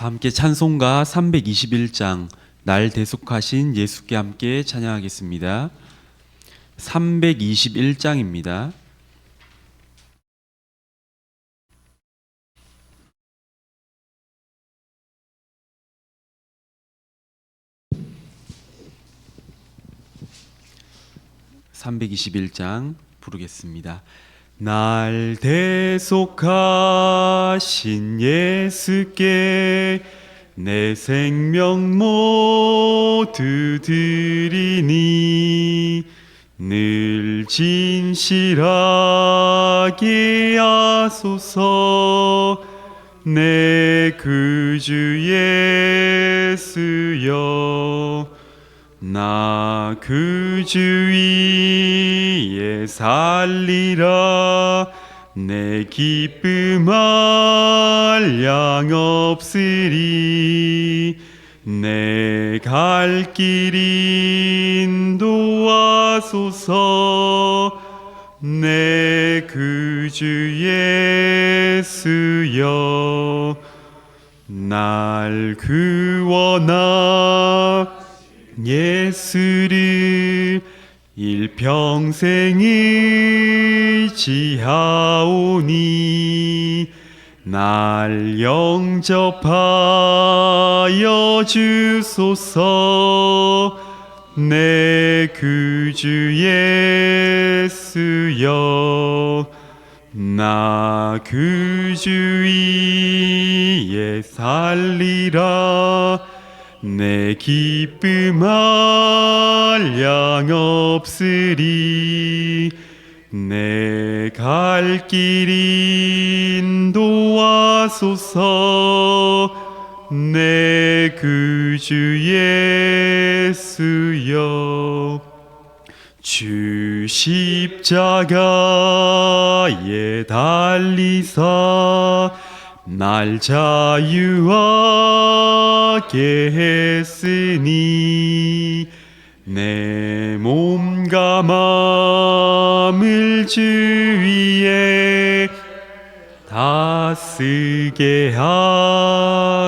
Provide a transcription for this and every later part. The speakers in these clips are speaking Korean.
다 함께 찬송가 321장 날 대속하신 예수께 함께 찬양하겠습니다. 321장입니다. (321장) 부르겠습니다. 날 대속하신 예수께 내 생명 모두 드리니 늘 진실하게 하소서. 내 구주 예수여, 나 구주 위에 살리라. 내 기쁨 한량 없으리. 내 갈 길 인도하소서. 내 구주 예수여, 날 구원하 예수를 일평생 의지하오니 날 영접하여 주소서. 내 구주 예수여, 나 구주 위에 살리라. 내 기쁨 한량 없으리. 내 갈 길 인도하소서. 내 구주 예수여, 주 십자가에 달리사 날 자유하게 했으니 내 몸과 마음을 주 위에 다 쓰게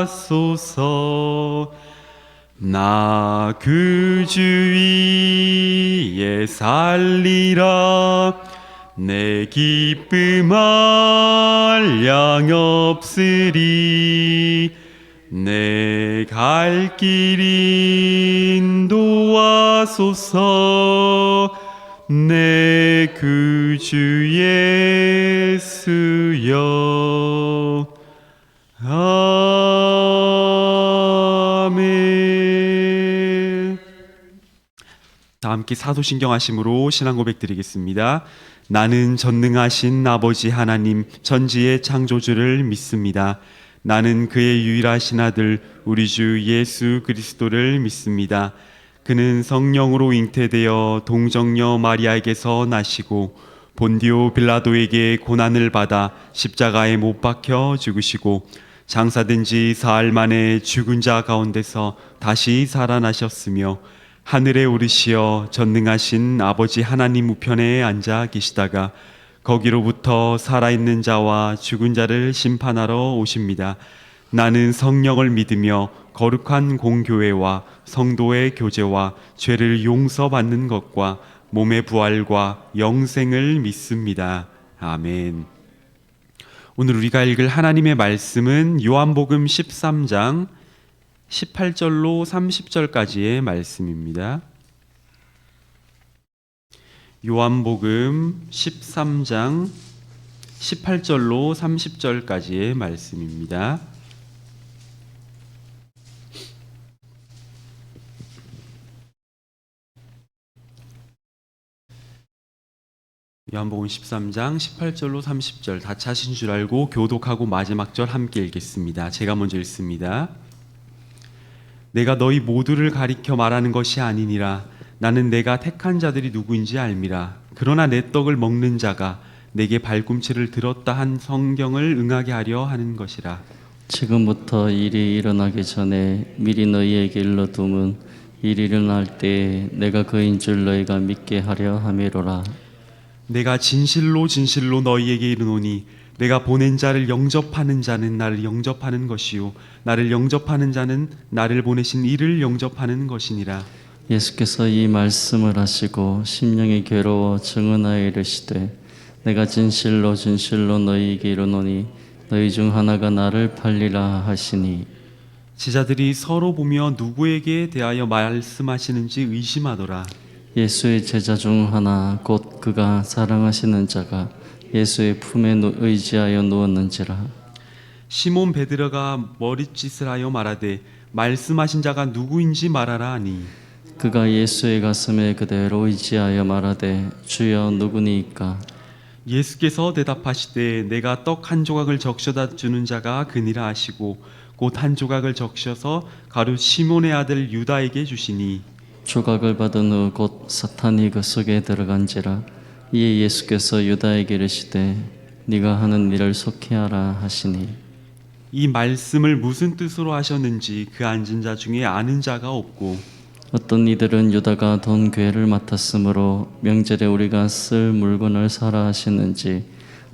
하소서. 나 구주 위에 살리라. 내 기쁨 한량 없으리. 내 갈 길 인도하소서. 내 구주 예수여, 아멘. 다 함께 사도신경 하심으로 신앙 고백 드리겠습니다. 나는 전능하신 아버지 하나님 천지의 창조주를 믿습니다. 나는 그의 유일하신 아들 우리 주 예수 그리스도를 믿습니다. 그는 성령으로 잉태되어 동정녀 마리아에게서 나시고 본디오 빌라도에게 고난을 받아 십자가에 못 박혀 죽으시고 장사된 지 사흘 만에 죽은 자 가운데서 다시 살아나셨으며 하늘에 오르시어 전능하신 아버지 하나님 우편에 앉아 계시다가 거기로부터 살아있는 자와 죽은 자를 심판하러 오십니다. 나는 성령을 믿으며 거룩한 공교회와 성도의 교제와 죄를 용서받는 것과 몸의 부활과 영생을 믿습니다. 아멘. 오늘 우리가 읽을 하나님의 말씀은 요한복음 13장 18절로 30절까지의 말씀입니다. 요한복음 13장 18절로 30절까지의 말씀입니다. 요한복음 13장 18절로 30절 다 차신 줄 알고 교독하고 마지막 절 함께 읽겠습니다. 제가 먼저 읽습니다. 내가 너희 모두를 가리켜 말하는 것이 아니니라. 나는 내가 택한 자들이 누구인지 알미라. 그러나 내 떡을 먹는 자가 내게 발꿈치를 들었다 한 성경을 응하게 하려 하는 것이라. 지금부터 일이 일어나기 전에 미리 너희에게 일러둠은 일이 일어날 때에 내가 그인 줄 너희가 믿게 하려 함이로라. 내가 진실로 진실로 너희에게 이르노니 내가 보낸 자를 영접하는 자는 나를 영접하는 것이요 나를 영접하는 자는 나를 보내신 이를 영접하는 것이니라. 예수께서 이 말씀을 하시고 심령이 괴로워 증언하여 이르시되 내가 진실로 진실로 너희에게 이르노니 너희 중 하나가 나를 팔리라 하시니 제자들이 서로 보며 누구에게 대하여 말씀하시는지 의심하더라. 예수의 제자 중 하나 곧 그가 사랑하시는 자가 예수의 품에 의지하여 누웠는지라. 시몬 베드로가 머릿짓을 하여 말하되 말씀하신 자가 누구인지 말하라 하니 그가 예수의 가슴에 그대로 의지하여 말하되 주여 누구니이까. 예수께서 대답하시되 내가 떡 한 조각을 적셔다 주는 자가 그니라 하시고 곧 한 조각을 적셔서 가룟 시몬의 아들 유다에게 주시니 조각을 받은 후 곧 사탄이 그 속에 들어간지라. 이에 예수께서 유다에게 이르시되 네가 하는 일을 속히 하라 하시니 이 말씀을 무슨 뜻으로 하셨는지 그 앉은 자 중에 아는 자가 없고 어떤 이들은 유다가 돈 괴를 맡았으므로 명절에 우리가 쓸 물건을 사라 하시는지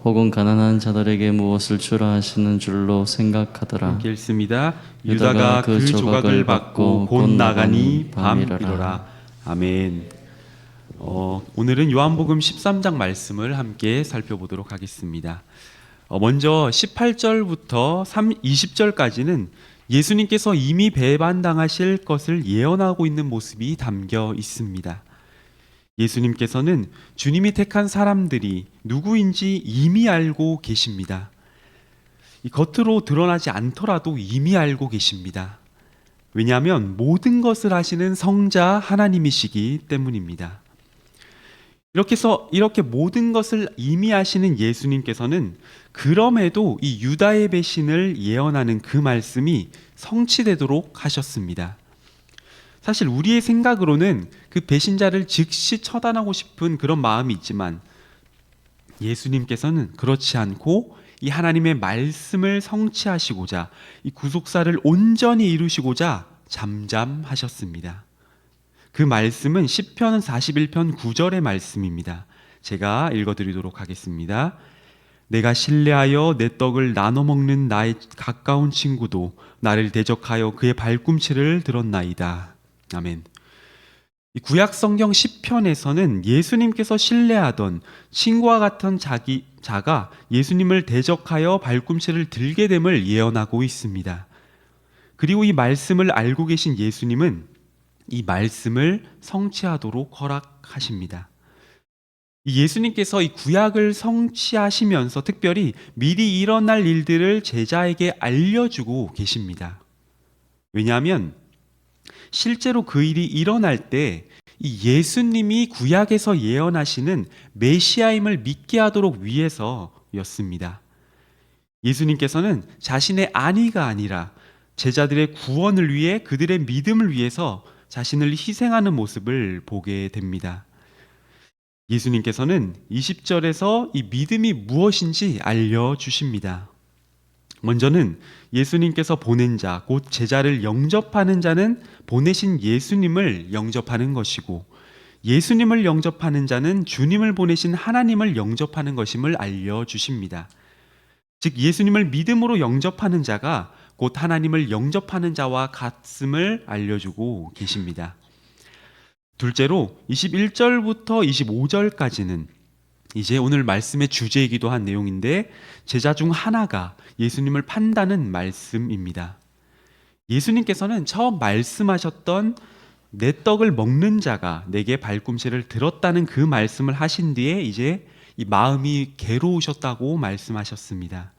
혹은 가난한 자들에게 무엇을 주라 하시는 줄로 생각하더라. 함께 읽습니다. 유다가 그 조각을 받고 곧 나가니 밤이러라. 아멘. 오늘은 요한복음 13장 말씀을 함께 살펴보도록 하겠습니다. 먼저 18절부터 20절까지는 예수님께서 이미 배반당하실 것을 예언하고 있는 모습이 담겨 있습니다. 예수님께서는 주님이 택한 사람들이 누구인지 이미 알고 계십니다. 겉으로 드러나지 않더라도 이미 알고 계십니다. 왜냐하면 모든 것을 하시는 성자 하나님이시기 때문입니다. 이렇게 모든 것을 이미 아시는 예수님께서는 그럼에도 이 유다의 배신을 예언하는 그 말씀이 성취되도록 하셨습니다. 사실 우리의 생각으로는 그 배신자를 즉시 처단하고 싶은 그런 마음이 있지만 예수님께서는 그렇지 않고 이 하나님의 말씀을 성취하시고자 이 구속사를 온전히 이루시고자 잠잠하셨습니다. 그 말씀은 시편 41편 9절의 말씀입니다. 제가 읽어드리도록 하겠습니다. 내가 신뢰하여 내 떡을 나눠 먹는 나의 가까운 친구도 나를 대적하여 그의 발꿈치를 들었나이다. 아멘. 이 구약 성경 시편에서는 예수님께서 신뢰하던 친구와 같은 자가 예수님을 대적하여 발꿈치를 들게 됨을 예언하고 있습니다. 그리고 이 말씀을 알고 계신 예수님은 이 말씀을 성취하도록 허락하십니다. 예수님께서 이 구약을 성취하시면서 특별히 미리 일어날 일들을 제자에게 알려주고 계십니다. 왜냐하면 실제로 그 일이 일어날 때 이 예수님이 구약에서 예언하시는 메시아임을 믿게 하도록 위해서였습니다. 예수님께서는 자신의 안위가 아니라 제자들의 구원을 위해 그들의 믿음을 위해서 자신을 희생하는 모습을 보게 됩니다. 예수님께서는 20절에서 이 믿음이 무엇인지 알려주십니다. 먼저는 예수님께서 보낸 자, 곧 제자를 영접하는 자는 보내신 예수님을 영접하는 것이고 예수님을 영접하는 자는 주님을 보내신 하나님을 영접하는 것임을 알려주십니다. 즉 예수님을 믿음으로 영접하는 자가 곧 하나님을 영접하는 자와 같음을 알려주고 계십니다. 둘째로 21절부터 25절까지는 이제 오늘 말씀의 주제이기도 한 내용인데 제자 중 하나가 예수님을 판다는 말씀입니다. 예수님께서는 처음 말씀하셨던 내 떡을 먹는 자가 내게 발꿈치를 들었다는 그 말씀을 하신 뒤에 이제 이 마음이 괴로우셨다고 말씀하셨습니다.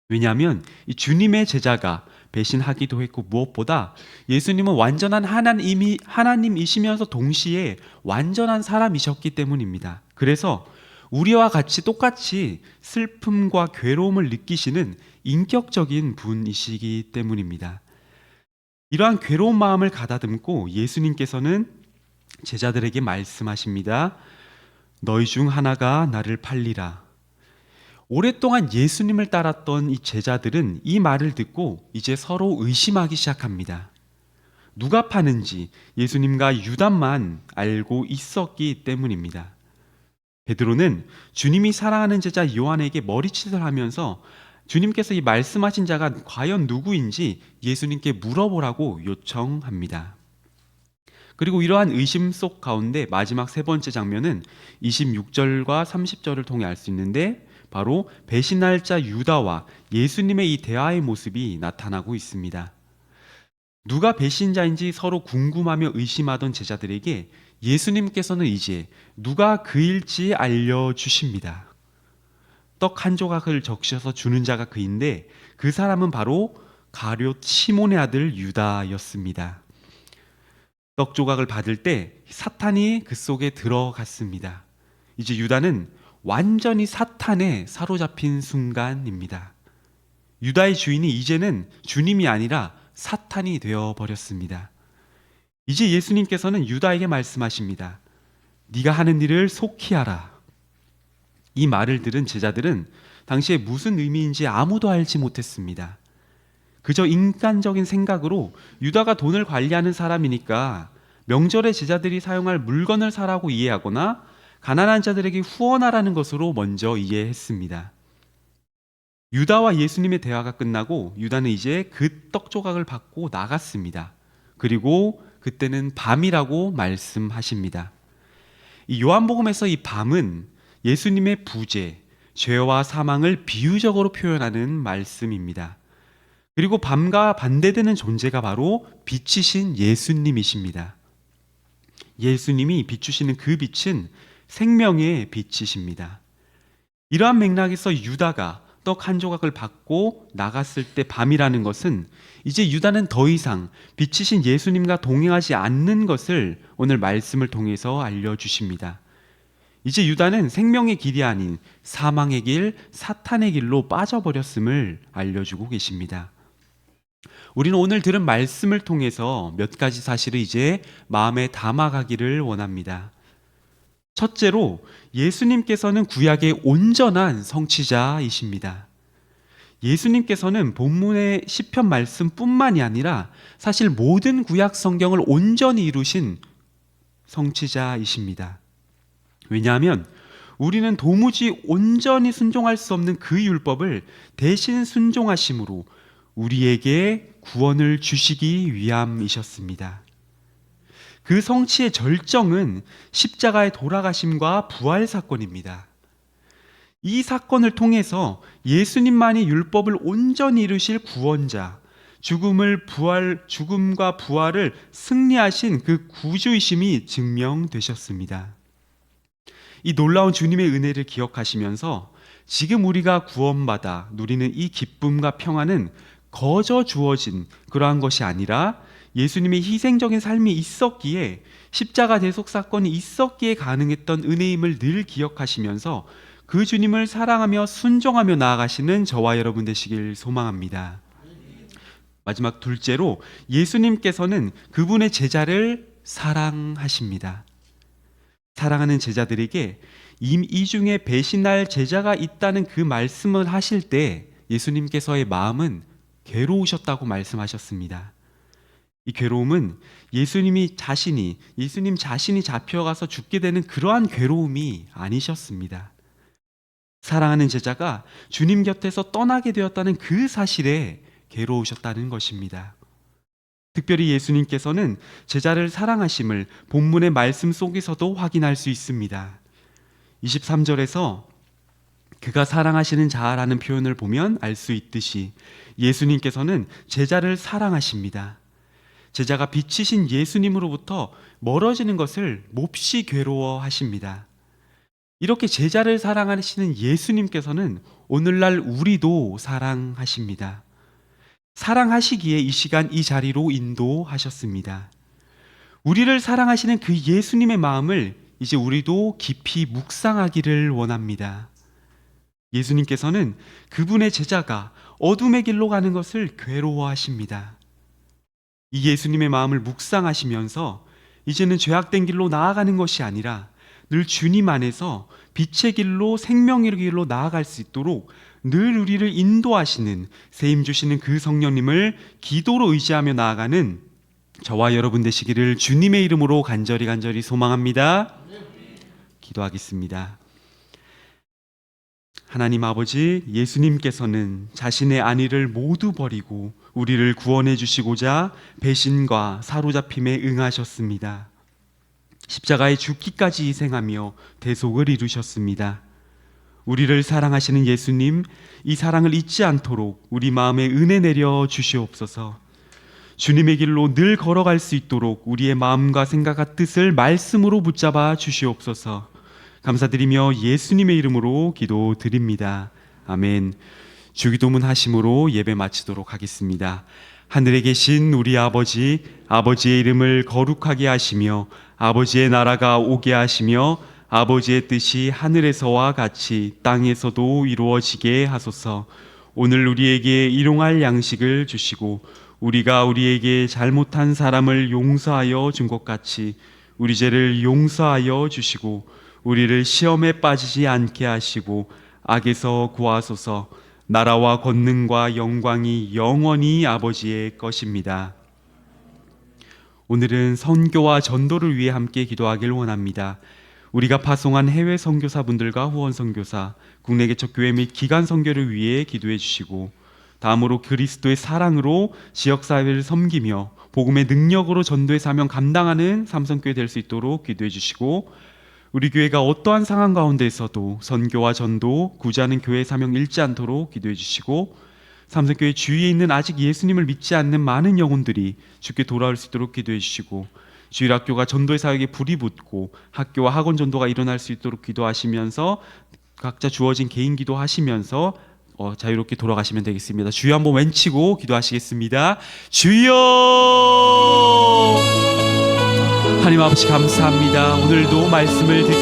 왜냐하면 이 주님의 제자가 배신하기도 했고 무엇보다 예수님은 완전한 하나님이시면서 동시에 완전한 사람이셨기 때문입니다. 그래서 우리와 같이 똑같이 슬픔과 괴로움을 느끼시는 인격적인 분이시기 때문입니다. 이러한 괴로운 마음을 가다듬고 예수님께서는 제자들에게 말씀하십니다. 너희 중 하나가 나를 팔리라. 오랫동안 예수님을 따랐던 이 제자들은 이 말을 듣고 이제 서로 의심하기 시작합니다. 누가 파는지 예수님과 유다만 알고 있었기 때문입니다. 베드로는 주님이 사랑하는 제자 요한에게 머리짓을 하면서 주님께서 이 말씀하신 자가 과연 누구인지 예수님께 물어보라고 요청합니다. 그리고 이러한 의심 속 가운데 마지막 세 번째 장면은 26절과 30절을 통해 알 수 있는데, 바로 배신할 자 유다와 예수님의 이 대화의 모습이 나타나고 있습니다. 누가 배신자인지 서로 궁금하며 의심하던 제자들에게 예수님께서는 이제 누가 그일지 알려주십니다. 떡 한 조각을 적셔서 주는 자가 그인데, 그 사람은 바로 가룟 시몬의 아들 유다였습니다. 떡 조각을 받을 때 사탄이 그 속에 들어갔습니다. 이제 유다는 완전히 사탄에 사로잡힌 순간입니다. 유다의 주인이 이제는 주님이 아니라 사탄이 되어버렸습니다. 이제 예수님께서는 유다에게 말씀하십니다. 네가 하는 일을 속히 하라. 이 말을 들은 제자들은 당시에 무슨 의미인지 아무도 알지 못했습니다. 그저 인간적인 생각으로 유다가 돈을 관리하는 사람이니까 명절에 제자들이 사용할 물건을 사라고 이해하거나 가난한 자들에게 후원하라는 것으로 먼저 이해했습니다. 유다와 예수님의 대화가 끝나고 유다는 이제 그 떡 조각을 받고 나갔습니다. 그리고 그때는 밤이라고 말씀하십니다. 이 요한복음에서 이 밤은 예수님의 부재, 죄와 사망을 비유적으로 표현하는 말씀입니다. 그리고 밤과 반대되는 존재가 바로 빛이신 예수님이십니다. 예수님이 비추시는 그 빛은 생명의 빛이십니다. 이러한 맥락에서 유다가 떡 한 조각을 받고 나갔을 때 밤이라는 것은 이제 유다는 더 이상 빛이신 예수님과 동행하지 않는 것을 오늘 말씀을 통해서 알려주십니다. 이제 유다는 생명의 길이 아닌 사망의 길, 사탄의 길로 빠져버렸음을 알려주고 계십니다. 우리는 오늘 들은 말씀을 통해서 몇 가지 사실을 이제 마음에 담아가기를 원합니다. 첫째로, 예수님께서는 구약의 온전한 성취자이십니다. 예수님께서는 본문의 시편 말씀뿐만이 아니라 사실 모든 구약 성경을 온전히 이루신 성취자이십니다. 왜냐하면 우리는 도무지 온전히 순종할 수 없는 그 율법을 대신 순종하심으로 우리에게 구원을 주시기 위함이셨습니다. 그 성취의 절정은 십자가의 돌아가심과 부활 사건입니다. 이 사건을 통해서 예수님만이 율법을 온전히 이루실 구원자, 죽음과 부활을 승리하신 그 구주이심이 증명되셨습니다. 이 놀라운 주님의 은혜를 기억하시면서 지금 우리가 구원받아 누리는 이 기쁨과 평안은 거저 주어진 그러한 것이 아니라 예수님의 희생적인 삶이 있었기에, 십자가 대속 사건이 있었기에 가능했던 은혜임을 늘 기억하시면서 그 주님을 사랑하며 순종하며 나아가시는 저와 여러분 되시길 소망합니다. 마지막 둘째로, 예수님께서는 그분의 제자를 사랑하십니다. 사랑하는 제자들에게 이 중에 배신할 제자가 있다는 그 말씀을 하실 때 예수님께서의 마음은 괴로우셨다고 말씀하셨습니다. 이 괴로움은 예수님 자신이 잡혀가서 죽게 되는 그러한 괴로움이 아니셨습니다. 사랑하는 제자가 주님 곁에서 떠나게 되었다는 그 사실에 괴로우셨다는 것입니다. 특별히 예수님께서는 제자를 사랑하심을 본문의 말씀 속에서도 확인할 수 있습니다. 23절에서 그가 사랑하시는 자라는 표현을 보면 알 수 있듯이 예수님께서는 제자를 사랑하십니다. 제자가 빛이신 예수님으로부터 멀어지는 것을 몹시 괴로워하십니다. 이렇게 제자를 사랑하시는 예수님께서는 오늘날 우리도 사랑하십니다. 사랑하시기에 이 시간 이 자리로 인도하셨습니다. 우리를 사랑하시는 그 예수님의 마음을 이제 우리도 깊이 묵상하기를 원합니다. 예수님께서는 그분의 제자가 어둠의 길로 가는 것을 괴로워하십니다. 이 예수님의 마음을 묵상하시면서 이제는 죄악된 길로 나아가는 것이 아니라 늘 주님 안에서 빛의 길로, 생명의 길로 나아갈 수 있도록 늘 우리를 인도하시는, 세임 주시는 그 성령님을 기도로 의지하며 나아가는 저와 여러분 되시기를 주님의 이름으로 간절히 소망합니다. 기도하겠습니다. 하나님 아버지, 예수님께서는 자신의 안위를 모두 버리고 우리를 구원해 주시고자 배신과 사로잡힘에 응하셨습니다. 십자가에 죽기까지 희생하며 대속을 이루셨습니다. 우리를 사랑하시는 예수님, 이 사랑을 잊지 않도록 우리 마음에 은혜 내려 주시옵소서. 주님의 길로 늘 걸어갈 수 있도록 우리의 마음과 생각과 뜻을 말씀으로 붙잡아 주시옵소서. 감사드리며 예수님의 이름으로 기도드립니다. 아멘. 주기도문 하심으로 예배 마치도록 하겠습니다. 하늘에 계신 우리 아버지, 아버지의 이름을 거룩하게 하시며 아버지의 나라가 오게 하시며 아버지의 뜻이 하늘에서와 같이 땅에서도 이루어지게 하소서. 오늘 우리에게 일용할 양식을 주시고 우리가 우리에게 잘못한 사람을 용서하여 준 것 같이 우리 죄를 용서하여 주시고 우리를 시험에 빠지지 않게 하시고 악에서 구하소서. 나라와 권능과 영광이 영원히 아버지의 것입니다. 오늘은 선교와 전도를 위해 함께 기도하길 원합니다. 우리가 파송한 해외 선교사분들과 후원 선교사, 국내 개척 교회 및 기간 선교를 위해 기도해 주시고, 다음으로 그리스도의 사랑으로 지역 사회를 섬기며 복음의 능력으로 전도의 사명 감당하는 삼성교회 될 수 있도록 기도해 주시고, 우리 교회가 어떠한 상황 가운데서도 선교와 전도, 구제하는 교회 사명 잃지 않도록 기도해 주시고, 삼성교회 주위에 있는 아직 예수님을 믿지 않는 많은 영혼들이 주께 돌아올 수 있도록 기도해 주시고, 주일학교가 전도의 사역에 불이 붙고 학교와 학원 전도가 일어날 수 있도록 기도하시면서 각자 주어진 개인 기도하시면서 자유롭게 돌아가시면 되겠습니다. 주여 한번 외치고 기도하시겠습니다. 주여! 하나님 아버지 감사합니다. 오늘도 말씀을 듣고